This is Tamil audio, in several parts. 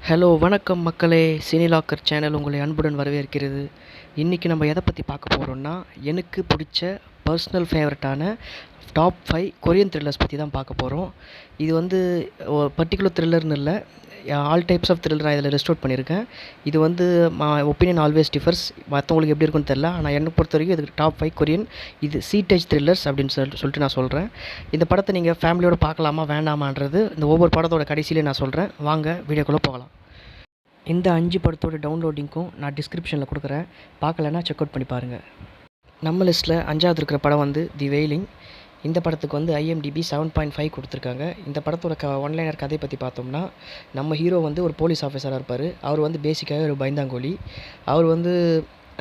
ஹலோ வணக்கம் மக்களே, சினி லாக்கர் சேனல் உங்களை அன்புடன் வரவேற்கிறது. இன்றைக்கி நம்ம எதை பற்றி பார்க்க போகிறோம்னா, எனக்கு பிடிச்ச பர்சனல் ஃபேவரட்டான டாப் 5 கொரியன் த்ரில்லர்ஸ் பற்றி தான் பார்க்க போகிறோம். இது வந்து பர்டிகுலர் த்ரில்லர்னு இல்லை, ஆல் டைப்ஸ் ஆஃப் த்ரில்லர் நான் இதில் லிஸ்ட் அவுட் பண்ணியிருக்கேன். இது வந்து ஒப்பீனியன் ஆல்வேஸ் டிஃபர்ஸ், மற்றவங்களுக்கு எப்படி இருக்குன்னு தெரில. ஆனால் என்னை பொறுத்த வரைக்கும் இதுக்கு டாப் 5 கொரியன் இது சீட்டேஜ் த்ரில்லர்ஸ் அப்படின்னு சொல்லிட்டு நான் சொல்கிறேன். இந்த படத்தை நீங்கள் ஃபேமிலியோடு பார்க்கலாமா வேண்டாமான்றது இந்த ஒவ்வொரு படத்தோட கடைசியிலே நான் சொல்கிறேன். வாங்க வீடியோக்குள்ளே போகலாம். இந்த 5 படத்தோட டவுன்லோடிங்க்கும் நான் டிஸ்கிரிப்ஷனில் கொடுக்குறேன், பார்க்கலன்னா செக் அவுட் பண்ணி பாருங்கள். நம்ம லிஸ்ட்டில் 5வது இருக்கிற படம் வந்து தி வெயிலிங். இந்த படத்துக்கு வந்து IMDb 7.5 கொடுத்துருக்காங்க. இந்த படத்தோட ஒன்லைனர் கதை பற்றி பார்த்தோம்னா, நம்ம ஹீரோ வந்து ஒரு போலீஸ் ஆஃபீஸராக இருப்பார். அவர் வந்து பேசிக்காகவே ஒரு பயந்தாங்கோலி. அவர் வந்து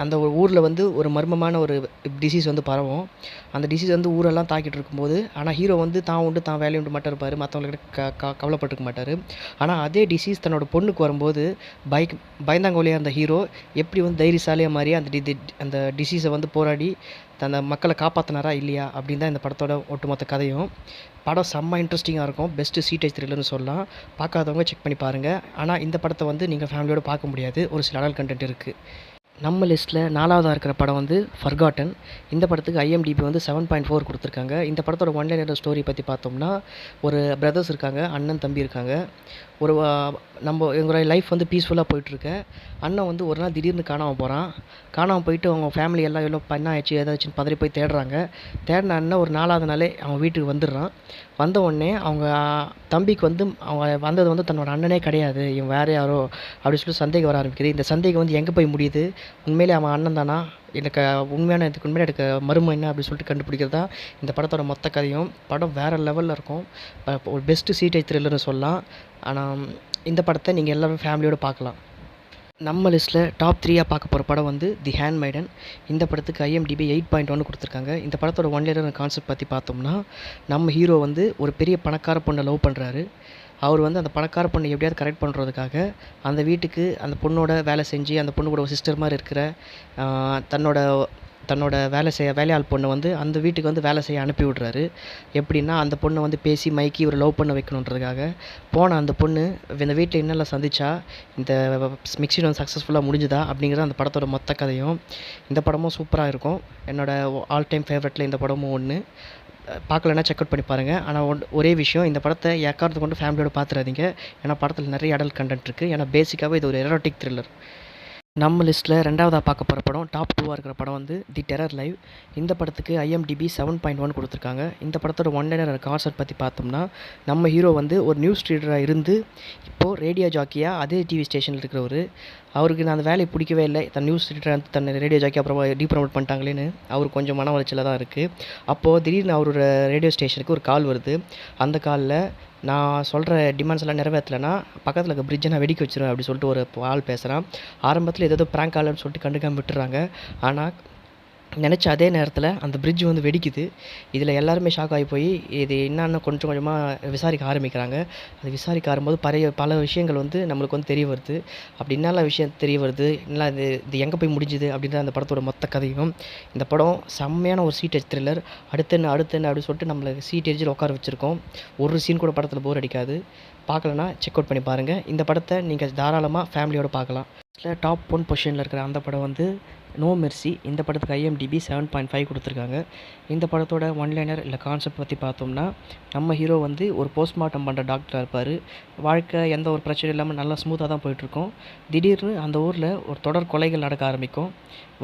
அந்த ஒரு ஊரில் வந்து ஒரு மர்மமான ஒரு டிசீஸ் வந்து பரவும். அந்த டிசீஸ் வந்து ஊரெல்லாம் தாக்கிட்டு இருக்கும்போது, ஆனால் ஹீரோ வந்து தான் உண்டு தான் வேலையை உண்டு மட்டும் இருப்பார், மற்றவங்கள்கிட்ட கவலைப்பட்டுருக்க மாட்டார். ஆனால் அதே டிசீஸ் தன்னோட பொண்ணுக்கு வரும்போது பயந்தாங்கோலியாக இருந்த ஹீரோ எப்படி வந்து தைரியசாலியாக மாதிரி அந்த டிசீஸை வந்து போராடி அந்த மக்களை காப்பாற்றினாரா இல்லையா அப்படின்னு தான் இந்த படத்தோட ஒட்டுமொத்த கதையும். படம் செம்ம இன்ட்ரெஸ்டிங்காக இருக்கும். பெஸ்ட்டு சீட்டேஜ் த்ரில்லர்னு சொல்லலாம். பார்க்காதவங்க செக் பண்ணி பாருங்கள். ஆனால் இந்த படத்தை வந்து நீங்கள் ஃபேமிலியோடு பார்க்க முடியாது, ஒரு சில அடல்ட் கண்டென்ட் இருக்குது. நம்ம லிஸ்ட்டில் 4வதாக இருக்கிற படம் வந்து ஃபர்காட்டன். இந்த படத்துக்கு IMDb வந்து 7.4 கொடுத்துருக்காங்க. இந்த படத்தோட ஒன்லைனர் ஸ்டோரி பற்றி பார்த்தோம்னா, ஒரு பிரதர்ஸ் இருக்காங்க, அண்ணன் தம்பி இருக்காங்க. ஒரு எங்களுடைய லைஃப் வந்து பீஸ்ஃபுல்லாக போயிட்டுருக்கு. அண்ணன் வந்து ஒரு நாள் திடீர்னு காணாமல் போகிறான். காணாமல் போயிட்டு அவங்க ஃபேமிலி எல்லாம் எவ்வளோ என்ன ஆயிடுச்சு ஏதாச்சுன்னு பதறி போய் தேடுறாங்க. தேடின அண்ணன் ஒரு 4வது நாளே அவங்க வீட்டுக்கு வந்துடுறான். வந்த உடனே அவங்க தம்பிக்கு வந்து அவங்க வந்தது வந்து தன்னோட அண்ணனே கிடையாது, இவன் வேறு யாரோ அப்படின்னு சொல்லி சந்தேகம் வர ஆரம்பிக்குது. இந்த சந்தேகம் வந்து எங்கே போய் முடியுது, உண்மையிலே அவன் அண்ணன் தானா, இதுக்கு உண்மையான எனக்கு மர்மம் என்ன அப்படின்னு சொல்லிட்டு கண்டுபிடிக்கிறது தான் இந்த படத்தோட மொத்த கதையும். படம் வேறு லெவலில் இருக்கும். ஒரு பெஸ்ட்டு சீட்டேஜ் த்ரில்லர்னு சொல்லலாம். ஆனால் இந்த படத்தை நீங்கள் எல்லோரும் ஃபேமிலியோடு பார்க்கலாம். நம்ம லிஸ்ட்டில் டாப் 3யாக பார்க்க போகிற படம் வந்து தி ஹேண்ட்மைடன். இந்த படத்துக்கு IMDb 8.1 கொடுத்துருக்காங்க. இந்த படத்தோட ஒன்லைனர் கான்செப்ட் பற்றி பார்த்தோம்னா, நம்ம ஹீரோ வந்து ஒரு பெரிய பணக்கார பொண்ணை லவ் பண்ணுறாரு. அவர் வந்து அந்த பணக்கார பொண்ணை எப்படியாவது கரெக்ட் பண்ணுறதுக்காக அந்த வீட்டுக்கு அந்த பொண்ணோட வேலை செஞ்சு, அந்த பொண்ணு கூட ஒரு சிஸ்டர் மாதிரி இருக்கிற தன்னோட வேலையாள் பொண்ணை வந்து அந்த வீட்டுக்கு வந்து வேலை செய்ய அனுப்பி விட்றாரு. எப்படின்னா, அந்த பொண்ணை வந்து பேசி மைக்கி இவர் லவ் பண்ண வைக்கணுன்றதுக்காக போன அந்த பொண்ணு இந்த வீட்டில் என்னெல்லாம் சந்திச்சா, இந்த மிக்சிங் வந்து சக்ஸஸ்ஃபுல்லாக முடிஞ்சுதா அப்படிங்கிறது அந்த படத்தோட மொத்த கதையும். இந்த படமும் சூப்பராக இருக்கும். என்னோடய ஆல் டைம் ஃபேவரட்டில் இந்த படமும் ஒன்று. பார்க்கலன்னா செக் அவுட் பண்ணி பாருங்கள். ஆனால் ஒரே விஷயம், இந்த படத்தை எக்காரணத்தை கொண்டு ஃபேமிலியோடு பார்த்துறாதீங்க. ஏன்னா படத்தில் நிறைய அடல்ட் கண்டென்ட் இருக்குது. ஏன்னா பேசிக்காகவே இது ஒரு எரோட்டிக் த்ரில்லர். நம்ம லிஸ்ட்டில் 2வதாக பார்க்க போகிற படம், டாப் 2ஆக இருக்கிற படம் வந்து தி டெரர் லைவ். இந்த படத்துக்கு IMDb 7.1 கொடுத்துருக்காங்க. இந்த படத்தோட ஒன்லைனர் கான்செப்ட் பற்றி பார்த்தோம்னா, நம்ம ஹீரோ வந்து ஒரு நியூஸ் ரீடராக இருந்து இப்போது ரேடியோ ஜாக்கியாக அதே டிவி ஸ்டேஷனில் இருக்கிறவர். அவருக்கு அந்த வேலையை பிடிக்கவே இல்லை. தன் நியூஸ் ரீடராக தன்னை ரேடியோ ஜாக்கி அப்புறம் டீப்ரமோட் பண்ணிட்டாங்களேன்னு அவர் கொஞ்சம் மன உளைச்சலில் தான் இருக்குது. அப்போது திடீர்னு அவரோட ரேடியோ ஸ்டேஷனுக்கு ஒரு கால் வருது. அந்த காலில் நான் சொல்கிற டிமாண்ட்ஸ் எல்லாம் நிறைவேற்றலைன்னா பக்கத்தில் இருக்க பிரிட்ஜை நான் வெடிக்க வச்சிருவேன் அப்படி சொல்லிட்டு ஒரு ஆள் பேசுகிறான். ஆரம்பத்தில் ஏதோ ப்ராங்க் கால்னு சொல்லிட்டு கண்டுக்காமல் விட்டுறாங்க. ஆனால் நினச்ச அதே நேரத்தில் அந்த பிரிட்ஜ் வந்து வெடிக்குது. இதில் எல்லாருமே ஷாக் ஆகி போய் இது என்னன்னு கொஞ்சம் கொஞ்சமாக விசாரிக்க ஆரம்பிக்கிறாங்க. அது விசாரிக்க ஆரம்பிக்கும்போது பல விஷயங்கள் வந்து நம்மளுக்கு வந்து தெரிய வருது. அப்படி என்னெல்லாம் விஷயம் தெரிய வருது, என்ன இது எங்கே போய் முடிஞ்சுது அப்படின்ற அந்த படத்தோட மொத்த கதையும். இந்த படம் செம்மையான ஒரு சீட்டேஜ் த்ரில்லர். அடுத்து என்ன அப்படின்னு சொல்லிட்டு நம்மளை சீட்டேஜில் உட்கார வச்சுருக்கோம். ஒரு சீன் கூட படத்தில் போர் அடிக்காது. பார்க்கலன்னா செக் அவுட் பண்ணி பாருங்கள். இந்த படத்தை நீங்கள் தாராளமாக ஃபேமிலியோடு பார்க்கலாம். டாப் 1 பொசிஷனில் இருக்கிற அந்த படம் வந்து நோ மெர்சி. இந்த படத்துக்கு IMDb 7.5 கொடுத்துருக்காங்க. இந்த படத்தோட ஒன்லைனர் இல்லை கான்செப்ட் பற்றி பார்த்தோம்னா, நம்ம ஹீரோ வந்து ஒரு போஸ்ட்மார்ட்டம் பண்ணுற டாக்டராக இருப்பார். வாழ்க்கை எந்த ஒரு பிரச்சனையும் இல்லாமல் நல்லா ஸ்மூத்தாக தான் போயிட்டுருக்கும். திடீர்னு அந்த ஊரில் ஒரு தொடர் கொலைகள் நடக்க ஆரம்பிக்கும்.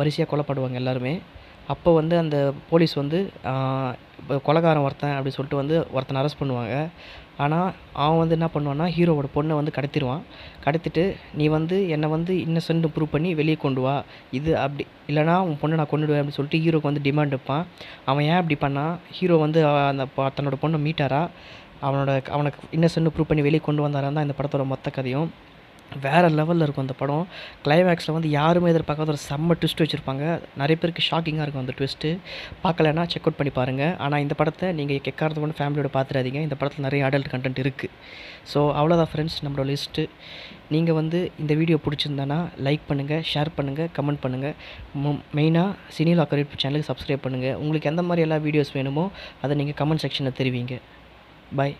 வரிசையாக கொலைப்படுவாங்க எல்லாருமே. அப்போ வந்து அந்த போலீஸ் வந்து கொலைகாரன் ஒருத்தன் அப்படி சொல்லிட்டு வந்து ஒருத்தனை அரெஸ்ட் பண்ணுவாங்க. ஆனால் அவன் வந்து என்ன பண்ணுவான்னா, ஹீரோவோட பொண்ணை வந்து கடத்திடுவான். கடத்திட்டு நீ வந்து என்னை வந்து இன்னசென்ட்னு ப்ரூவ் பண்ணி வெளியே கொண்டு வா, இது அப்படி இல்லைனா உன் பொண்ணை நான் கொண்டுடுவேன் அப்படின்னு சொல்லிட்டு ஹீரோக்கு வந்து டிமாண்ட் வைப்பான். அவன் ஏன் அப்படி பண்ணான், ஹீரோ வந்து தன்னோட பொண்ணை மீட்டாரா, அவனுக்கு இன்னசென்ட்னு ப்ரூவ் பண்ணி வெளியே கொண்டு வந்தாரான் தான் இந்த படத்தோட மொத்த கதையும். வேறு லெவலில் இருக்கும் அந்த படம். கிளைமேக்ஸில் வந்து யாருமே எதிர்பார்க்காத ஒரு செம்ம ட்விஸ்ட் வச்சுருப்பாங்க. நிறைய பேருக்கு ஷாக்கிங்காக இருக்கும் அந்த ட்விஸ்ட்டு. பார்க்கலன்னா செக் அவுட் பண்ணி பாருங்கள். ஆனால் இந்த படத்தை நீங்கள் எக்காரணத்தை கொண்டு ஃபேமிலியோட பார்த்துடாதீங்க. இந்த படத்தில் நிறைய அடல்ட் கண்டென்ட் இருக்குது. ஸோ அவ்வளோதான் ஃப்ரெண்ட்ஸ் நம்மளோட லிஸ்ட்டு. நீங்கள் வந்து இந்த வீடியோ பிடிச்சிருந்தானா லைக் பண்ணுங்கள், ஷேர் பண்ணுங்கள், கமெண்ட் பண்ணுங்கள். மெயினாக சினி லாக்கர் யூடியூப் சேனலுக்கு சப்ஸ்கிரைப் பண்ணுங்கள். உங்களுக்கு எந்த மாதிரி எல்லா வீடியோஸ் வேணுமோ அதை நீங்கள் கமெண்ட் செக்ஷனில் தெரிவிங்க. பாய்.